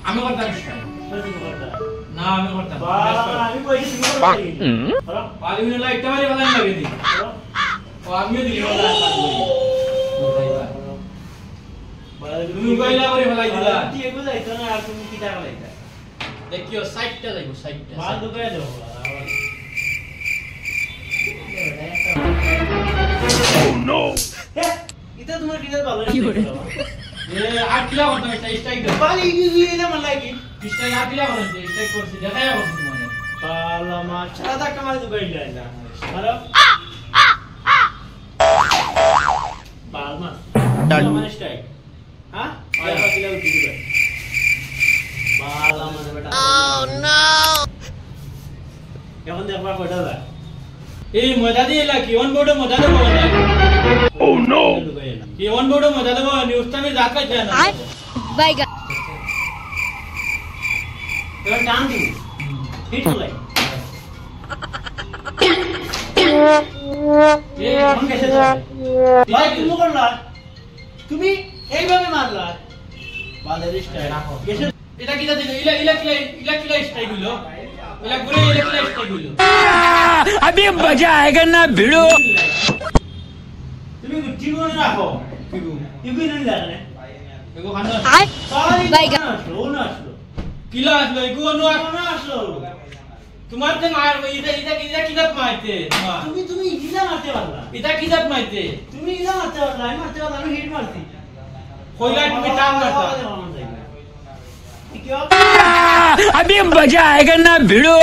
আমি করতাম না আমি করতাম আমি কইছি তুমি করবা পালি মিলে লাইটটা মারি ভালো লাগে দি ও আমিও দিলি ভালো তুমি কইলা করে ভালো দিলা কি এগুলো যাইতো না আর তুমি কি টাকা লাইতা দেখিও সাইডটা যাইবো সাইডটা মাল ঢুকায় দাও Oh no! এটা তোমার কিনা ভালো কি করে এ 8 কিলো করতাম এটা স্ট্রাইক দাও পালি গিয়ে না মানে কি স্ট্রাইক 8 কিলো করতে স্ট্রাইক করছি দেখাই করছি তোমারে পালা মা ছাড়া কামাই ঢুকাই না মারো পালমা মানে স্ট্রাইক হ্যাঁ আর কিলো উঠি দিবে পালা মানে বেটা oh no এখন দেখবা কয়টা যায় এই মজা দিলা কি অন বোর্ডে মজা দেবো না Oh no! কি অন বোর্ডে মজা দেবো নিউজ টাইমে যাত পাইছে না বাইগা এবার টান দিবি হিট লাই এ কোন কেসে যাবে ভাই তুমি করলা তুমি এইভাবে মারলা বালের স্টাইল রাখো। গেছে এটা কি জানি ইলা কিলা স্ট্রাইক হইলো ইলা ঘুরে ইলা কিলা স্ট্রাইক হইলো अभी मजा आएगा ना भिड़ो তুমি ঠিক করে রাখো তুমি নেই জানে এগো খানা আর সরি বাইগা আসলো না আসলো কিলা আসলো এগো নো না আসলো তোমার তে মার এটা কিলাত মারতে তোমার তুমি ইলা মারতে পারলা এটা কিলাত মারতে তুমি ইলা মারতে পারলা আমি মারতে পারলাম আমি হিট মারছি কইলা তুমি টান মারতা কি हो अभी मजा आएगा ना भिड़ो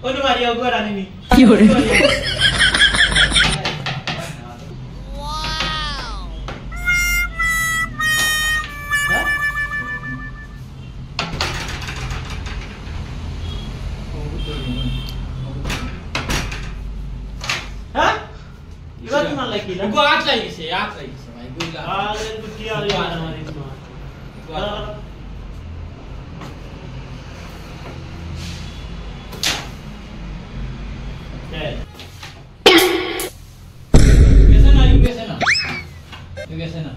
ওনো মারি ওগো রানিনি কি করে হ্যাঁ হ্যাঁ এবার তোমার লাগি না এগো আট লাগিছে ভাই বুঝলা আরে বুটি আরে মারি তোমার গেছে না গেছে না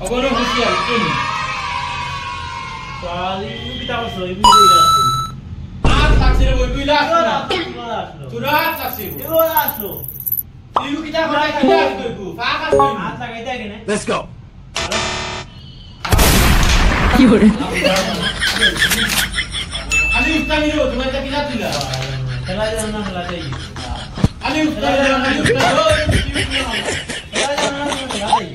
অগনো হুঁশিয়ার কোন পালি তুমি কি তাও সই বুঝি না আর থাকছে রে বই বুইলা আসলো আসলো তুরা থাকছে এবার আসলো তুই কিটা করে কিটা কইবু ফাক আসলো হাত লাগাইতে আগে না Let's go কি করে আমি উস্তানি রে তোমার কা কিটা দিলা খেলা যেন না খেলা চাই আমি উস্তানি রে আমি উস্তানি খেলা যেন না খেলা চাই